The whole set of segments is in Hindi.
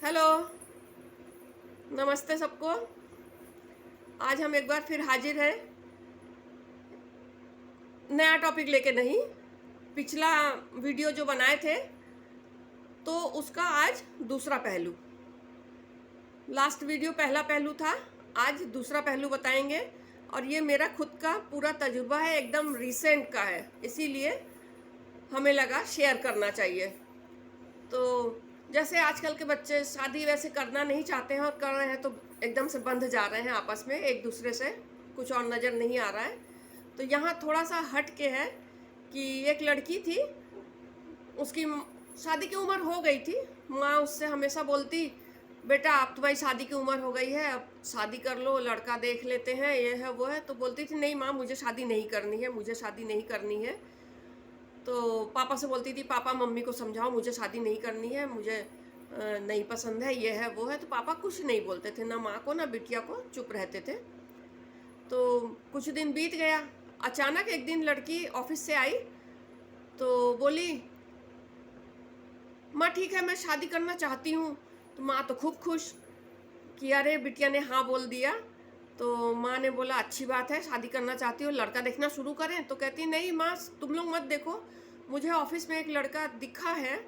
हेलो। नमस्ते सबको। आज हम एक बार फिर हाजिर हैं, नया टॉपिक लेके नहीं। पिछला वीडियो जो बनाए थे तो उसका आज दूसरा पहलू। लास्ट वीडियो पहला पहलू था, आज दूसरा पहलू बताएंगे। और ये मेरा खुद का पूरा तजुर्बा है, एकदम रिसेंट का है, इसीलिए हमें लगा शेयर करना चाहिए। तो जैसे आजकल के बच्चे शादी वैसे करना नहीं चाहते हैं और कर रहे हैं तो एकदम से बंध जा रहे हैं आपस में एक दूसरे से, कुछ और नज़र नहीं आ रहा है। तो यहाँ थोड़ा सा हट के है कि एक लड़की थी, उसकी शादी की उम्र हो गई थी। माँ उससे हमेशा बोलती, बेटा अब तुम्हारी शादी की उम्र हो गई है, अब शादी कर लो, लड़का देख लेते हैं, ये है वो है। तो बोलती थी नहीं माँ, मुझे शादी नहीं करनी है, मुझे शादी नहीं करनी है। तो पापा से बोलती थी, पापा मम्मी को समझाओ, मुझे शादी नहीं करनी है, मुझे नहीं पसंद है, ये है वो है। तो पापा कुछ नहीं बोलते थे, ना माँ को ना बिटिया को, चुप रहते थे। तो कुछ दिन बीत गया, अचानक एक दिन लड़की ऑफिस से आई तो बोली, माँ ठीक है मैं शादी करना चाहती हूँ। तो माँ तो खूब खुश कि अरे बिटिया ने हाँ बोल दिया। तो माँ ने बोला अच्छी बात है, शादी करना चाहती हो, लड़का देखना शुरू करें। तो कहती नहीं माँ, तुम लोग मत देखो, मुझे ऑफिस में एक लड़का दिखा है,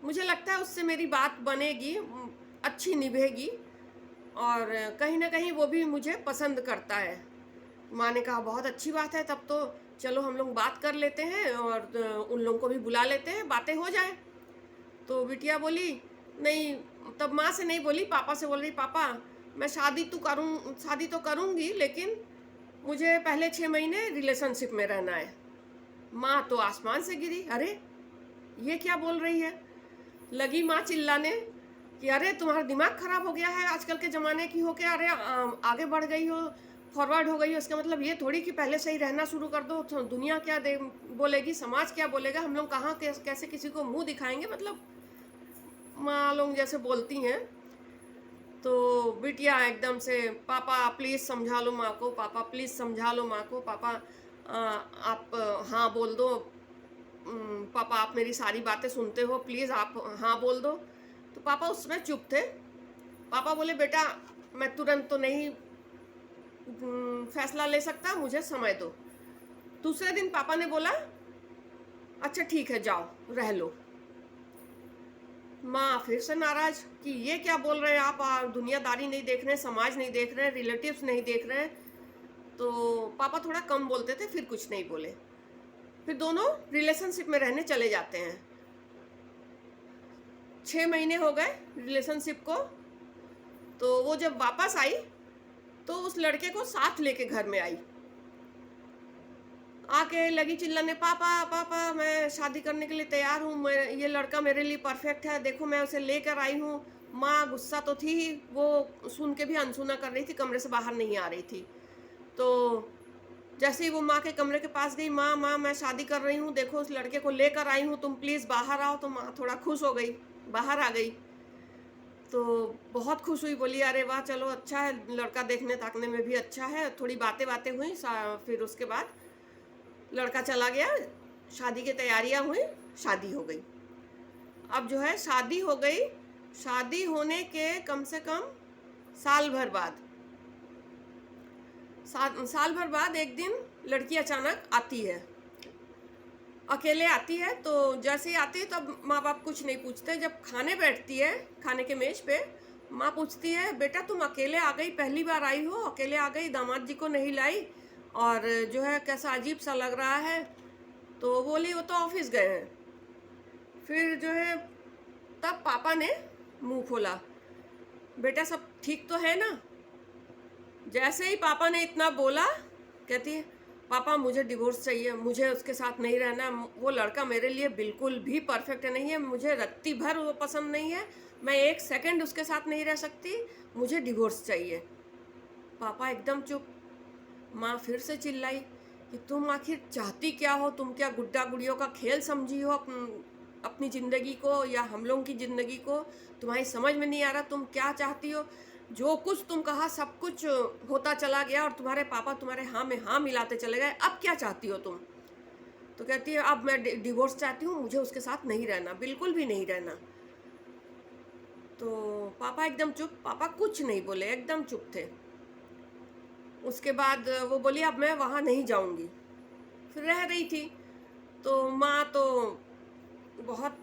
मुझे लगता है उससे मेरी बात बनेगी, अच्छी निभेगी, और कहीं ना कहीं वो भी मुझे पसंद करता है। माँ ने कहा बहुत अच्छी बात है, तब तो चलो हम लोग बात कर लेते हैं और उन लोगों को भी बुला लेते हैं, बातें हो जाए। तो बिटिया बोली नहीं, तब माँ से नहीं बोली, पापा से बोल रही, पापा मैं शादी तो करूँगी, लेकिन मुझे पहले 6 महीने रिलेशनशिप में रहना है। माँ तो आसमान से गिरी, अरे ये क्या बोल रही है। लगी माँ चिल्लाने कि अरे तुम्हारा दिमाग खराब हो गया है, आजकल के ज़माने की हो के, अरे आगे बढ़ गई हो, फॉरवर्ड हो गई हो। इसका मतलब ये थोड़ी कि पहले से ही रहना शुरू कर दो तो दुनिया क्या बोलेगी, समाज क्या बोलेगा, हम लोग कहाँ कैसे किसी को मुंह दिखाएंगे। मतलब माँ लोग जैसे बोलती हैं। तो बिटिया एकदम से, पापा प्लीज़ समझा लो माँ को, पापा प्लीज़ समझा लो माँ को, पापा आप हाँ बोल दो, पापा आप मेरी सारी बातें सुनते हो, प्लीज़ आप हाँ बोल दो। तो पापा उस समय चुप थे। पापा बोले बेटा मैं तुरंत तो नहीं फैसला ले सकता, मुझे समय दो। दूसरे दिन पापा ने बोला अच्छा ठीक है जाओ रह लो। माँ फिर से नाराज कि ये क्या बोल रहे हैं आप, दुनियादारी नहीं देख रहे हैं, समाज नहीं देख रहे हैं, रिलेटिव्स नहीं देख रहे हैं। तो पापा थोड़ा कम बोलते थे, फिर कुछ नहीं बोले। फिर दोनों रिलेशनशिप में रहने चले जाते हैं। 6 महीने हो गए रिलेशनशिप को। तो वो जब वापस आई तो उस लड़के को साथ लेके घर में आई, आके लगी चिल्लाने, पापा पापा मैं शादी करने के लिए तैयार हूँ, मैं ये लड़का मेरे लिए परफेक्ट है, देखो मैं उसे लेकर आई हूँ। माँ गुस्सा तो थी ही, वो सुन के भी अनसुना कर रही थी, कमरे से बाहर नहीं आ रही थी। तो जैसे ही वो माँ के कमरे के पास गई, माँ माँ मैं शादी कर रही हूँ, देखो उस लड़के को लेकर आई हूँ, तुम प्लीज़ बाहर आओ। तो माँ थोड़ा खुश हो गई, बाहर आ गई। तो बहुत खुश हुई, बोली अरे वाह चलो अच्छा है, लड़का देखने ताकने में भी अच्छा है। थोड़ी बातें बातें हुई, फिर उसके बाद लड़का चला गया, शादी की तैयारियां हुई, शादी हो गई। अब जो है शादी हो गई, शादी होने के कम से कम साल भर बाद, साल भर बाद एक दिन लड़की अचानक आती है, अकेले आती है। तो जैसे ही आती है तब माँ बाप कुछ नहीं पूछते। जब खाने बैठती है, खाने के मेज पे, माँ पूछती है बेटा तुम अकेले आ गई, पहली बार आई हो, अकेले आ गई, दामाद जी को नहीं लाई, और जो है कैसा अजीब सा लग रहा है। तो बोली वो तो ऑफिस गए हैं। फिर जो है तब पापा ने मुंह खोला, बेटा सब ठीक तो है ना। जैसे ही पापा ने इतना बोला, कहती है पापा मुझे डिवोर्स चाहिए, मुझे उसके साथ नहीं रहना, वो लड़का मेरे लिए बिल्कुल भी परफेक्ट नहीं है, मुझे रत्ती भर वो पसंद नहीं है, मैं एक सेकंड उसके साथ नहीं रह सकती, मुझे डिवोर्स चाहिए। पापा एकदम चुप। माँ फिर से चिल्लाई कि तुम आखिर चाहती क्या हो, तुम क्या गुड्डा गुड़ियों का खेल समझी हो अपनी ज़िंदगी को, या हम लोगों की ज़िंदगी को, तुम्हारी समझ में नहीं आ रहा तुम क्या चाहती हो। जो कुछ तुम कहा सब कुछ होता चला गया और तुम्हारे पापा तुम्हारे हाँ में हाँ मिलाते चले गए, अब क्या चाहती हो तुम। तो कहती है अब मैं डिवोर्स चाहती हूँ, मुझे उसके साथ नहीं रहना, बिल्कुल भी नहीं रहना। तो पापा एकदम चुप, पापा कुछ नहीं बोले, एकदम चुप थे। उसके बाद वो बोली अब मैं वहाँ नहीं जाऊँगी। फिर रह रही थी, तो माँ तो बहुत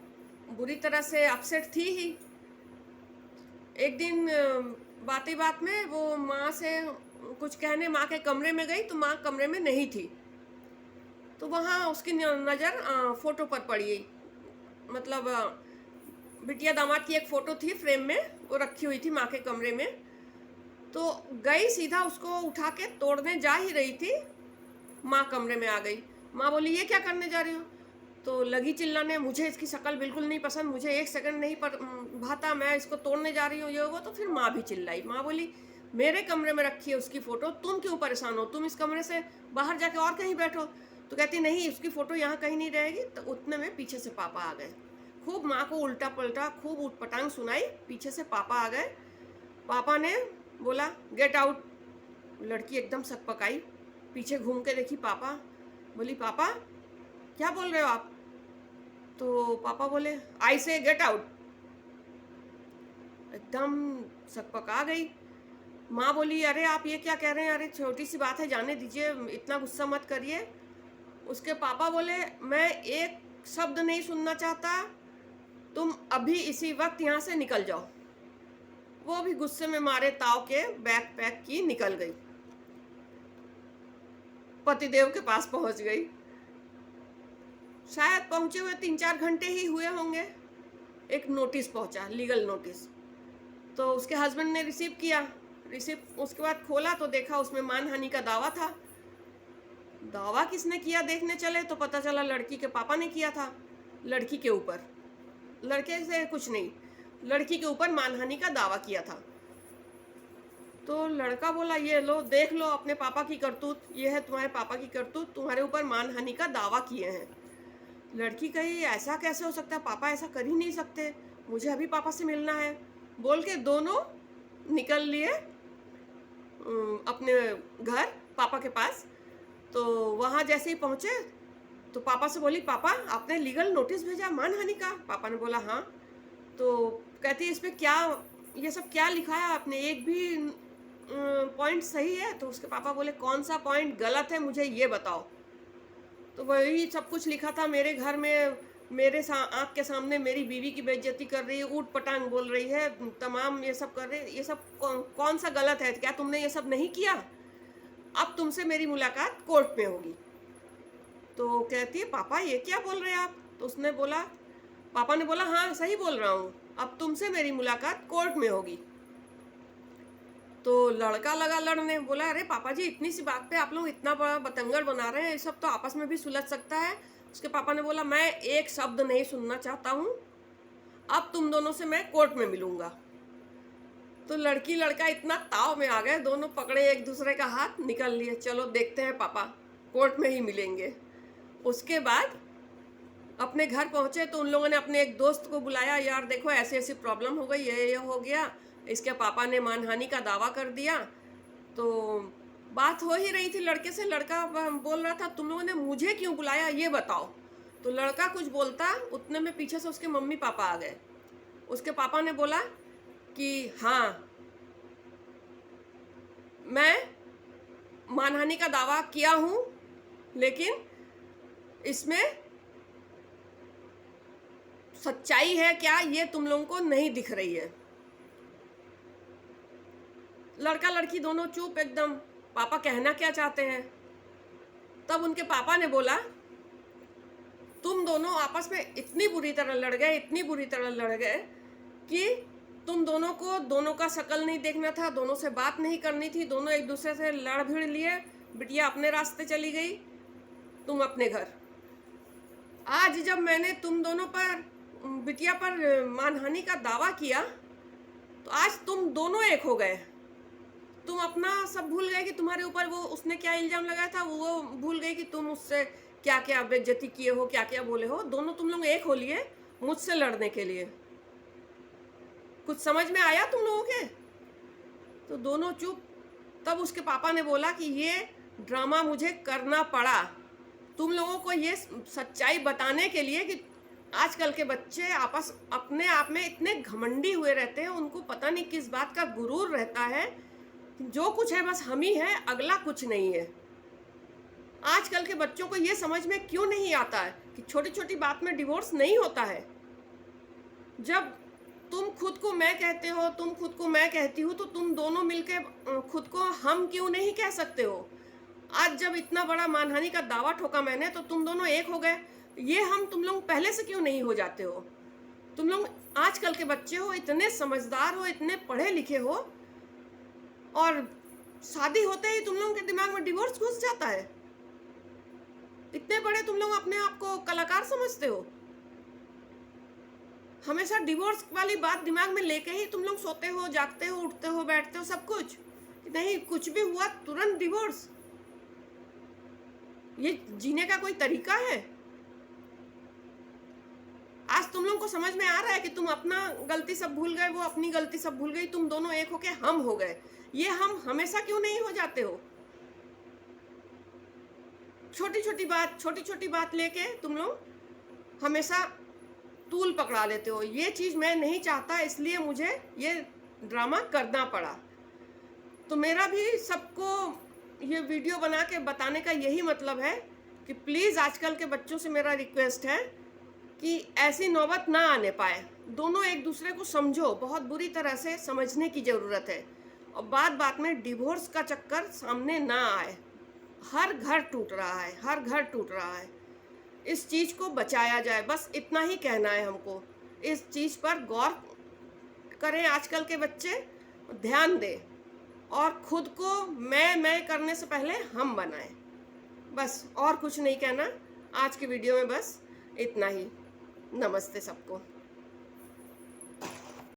बुरी तरह से अपसेट थी ही। एक दिन बात ही बात में वो माँ से कुछ कहने माँ के कमरे में गई, तो माँ कमरे में नहीं थी। तो वहाँ उसकी नज़र फोटो पर पड़ी। मतलब बिटिया दामाद की एक फोटो थी फ्रेम में, वो रखी हुई थी माँ के कमरे में। तो गई सीधा उसको उठा के तोड़ने जा ही रही थी, माँ कमरे में आ गई। माँ बोली ये क्या करने जा रही हो? तो लगी चिल्लाने, मुझे इसकी शक्ल बिल्कुल नहीं पसंद, मुझे एक सेकंड नहीं भाता, मैं इसको तोड़ने जा रही हूँ ये वो। तो फिर माँ भी चिल्लाई। माँ बोली मेरे कमरे में रखी है उसकी फ़ोटो, तुम क्यों परेशान हो? तुम इस कमरे से बाहर जाके और कहीं बैठो। तो कहती नहीं, उसकी फ़ोटो यहाँ कहीं नहीं रहेगी। तो उतने में पीछे से पापा आ गए। खूब माँ को उल्टा पलटा खूब उटपटांग सुनाई, पीछे से पापा आ गए। पापा ने बोला गेट आउट। लड़की एकदम सकपकाई, पीछे घूम के देखी पापा। बोली पापा क्या बोल रहे हो आप? तो पापा बोले आई से गेट आउट। एकदम सकपका गई। माँ बोली अरे आप ये क्या कह रहे हैं? अरे छोटी सी बात है, जाने दीजिए, इतना गुस्सा मत करिए। उसके पापा बोले मैं एक शब्द नहीं सुनना चाहता, तुम अभी इसी वक्त यहाँ से निकल जाओ। वो भी गुस्से में मारे ताव के बैग पैक की निकल गई, पतिदेव के पास पहुंच गई। शायद पहुंचे हुए 3-4 घंटे ही हुए होंगे, एक नोटिस पहुंचा, लीगल नोटिस। तो उसके हस्बैंड ने रिसीव किया। उसके बाद खोला तो देखा उसमें मानहानि का दावा था। दावा किसने किया देखने चले तो पता चला लड़की के पापा ने किया था, लड़की के ऊपर। लड़के से कुछ नहीं, लड़की के ऊपर मानहानि का दावा किया था। तो लड़का बोला ये लो देख लो अपने पापा की करतूत, ये है तुम्हारे पापा की करतूत, तुम्हारे ऊपर मानहानि का दावा किए हैं। लड़की कही ऐसा कैसे हो सकता है, पापा ऐसा कर ही नहीं सकते, मुझे अभी पापा से मिलना है। बोल के दोनों निकल लिए अपने घर पापा के पास। तो वहाँ जैसे ही पहुँचे तो पापा से बोली पापा आपने लीगल नोटिस भेजा मानहानि का? पापा ने बोला हाँ। तो कहती है इस पर क्या, ये सब क्या लिखा है आपने, एक भी पॉइंट सही है? तो उसके पापा बोले कौन सा पॉइंट गलत है मुझे ये बताओ। तो वही सब कुछ लिखा था, मेरे घर में मेरे आँख के सामने मेरी बीवी की बेइज्जती कर रही है, ऊट पटांग बोल रही है, तमाम ये सब कर रही है, ये सब कौन सा गलत है? क्या तुमने ये सब नहीं किया? अब तुमसे मेरी मुलाकात कोर्ट में होगी। तो कहती है पापा ये क्या बोल रहे हैं आप? तो उसने बोला, पापा ने बोला हाँ सही बोल रहा हूँ, अब तुमसे मेरी मुलाकात कोर्ट में होगी। तो लड़का लगा लड़ने, बोला अरे पापा जी इतनी सी बात पे आप लोग इतना बड़ा बतंगड़ बना रहे हैं, ये सब तो आपस में भी सुलझ सकता है। उसके पापा ने बोला मैं एक शब्द नहीं सुनना चाहता हूँ, अब तुम दोनों से मैं कोर्ट में मिलूंगा। तो लड़की लड़का इतना ताव में आ गए, दोनों पकड़े एक दूसरे का हाथ, निकल लिए, चलो देखते हैं पापा, कोर्ट में ही मिलेंगे। उसके बाद अपने घर पहुँचे तो उन लोगों ने अपने एक दोस्त को बुलाया, यार देखो ऐसी ऐसी प्रॉब्लम हो गई, ये हो गया, इसके पापा ने मानहानि का दावा कर दिया। तो बात हो ही रही थी लड़के से, लड़का बोल रहा था तुम लोगों ने मुझे क्यों बुलाया ये बताओ। तो लड़का कुछ बोलता, उतने में पीछे से उसके मम्मी पापा आ गए। उसके पापा ने बोला कि हाँ मैं मानहानि का दावा किया हूँ, लेकिन इसमें सच्चाई है क्या ये तुम लोगों को नहीं दिख रही है। लड़का लड़की दोनों चुप एकदम, पापा कहना क्या चाहते हैं। तब उनके पापा ने बोला तुम दोनों आपस में इतनी बुरी तरह लड़ गए, इतनी बुरी तरह लड़ गए कि तुम दोनों को दोनों का शक्ल नहीं देखना था, दोनों से बात नहीं करनी थी, दोनों एक दूसरे से लड़ भिड़ लिए, बिटिया अपने रास्ते चली गई, तुम अपने घर। आज जब मैंने तुम दोनों पर, बिटिया पर मानहानि का दावा किया तो आज तुम दोनों एक हो गए। तुम अपना सब भूल गए कि तुम्हारे ऊपर वो उसने क्या इल्ज़ाम लगाया था, वो भूल गई कि तुम उससे क्या क्या बेइज्जती किए हो, क्या क्या बोले हो। दोनों तुम लोग एक हो लिए मुझसे लड़ने के लिए। कुछ समझ में आया तुम लोगों के? तो दोनों चुप। तब उसके पापा ने बोला कि ये ड्रामा मुझे करना पड़ा तुम लोगों को ये सच्चाई बताने के लिए कि आजकल के बच्चे आपस अपने आप में इतने घमंडी हुए रहते हैं, उनको पता नहीं किस बात का गुरूर रहता है, जो कुछ है बस हम ही है, अगला कुछ नहीं है। आजकल के बच्चों को ये समझ में क्यों नहीं आता है कि छोटी छोटी बात में डिवोर्स नहीं होता है। जब तुम खुद को मैं कहते हो, तुम खुद को मैं कहती हूँ, तो तुम दोनों मिलके खुद को हम क्यों नहीं कह सकते हो। आज जब इतना बड़ा मानहानि का दावा ठोका मैंने, तो तुम दोनों एक हो गए। ये हम तुम लोग पहले से क्यों नहीं हो जाते हो। तुम लोग आजकल के बच्चे हो, इतने समझदार हो, इतने पढ़े लिखे हो, और शादी होते ही तुम लोगों के दिमाग में डिवोर्स घुस जाता है। इतने बड़े तुम लोग अपने आप को कलाकार समझते हो। हमेशा डिवोर्स वाली बात दिमाग में लेके ही तुम लोग सोते हो, जागते हो, उठते हो, बैठते हो, सब कुछ। नहीं, कुछ भी हुआ तुरंत डिवोर्स। ये जीने का कोई तरीका है। आज तुम लोगों को समझ में आ रहा है कि तुम अपना गलती सब भूल गए, वो अपनी गलती सब भूल गई, तुम दोनों एक होके हम हो गए। ये हम हमेशा क्यों नहीं हो जाते हो। छोटी छोटी बात लेके तुम लोग हमेशा तूल पकड़ा लेते हो। ये चीज़ मैं नहीं चाहता, इसलिए मुझे ये ड्रामा करना पड़ा। तो मेरा भी सबको ये वीडियो बना के बताने का यही मतलब है कि प्लीज़ आजकल के बच्चों से मेरा रिक्वेस्ट है कि ऐसी नौबत ना आने पाए। दोनों एक दूसरे को समझो, बहुत बुरी तरह से समझने की ज़रूरत है, और बात बात में डिवोर्स का चक्कर सामने ना आए। हर घर टूट रहा है, हर घर टूट रहा है। इस चीज़ को बचाया जाए, बस इतना ही कहना है हमको। इस चीज़ पर गौर करें, आजकल के बच्चे ध्यान दें, और खुद को मैं करने से पहले हम बनाएं। बस और कुछ नहीं कहना। आज की वीडियो में बस इतना ही। नमस्ते सबको।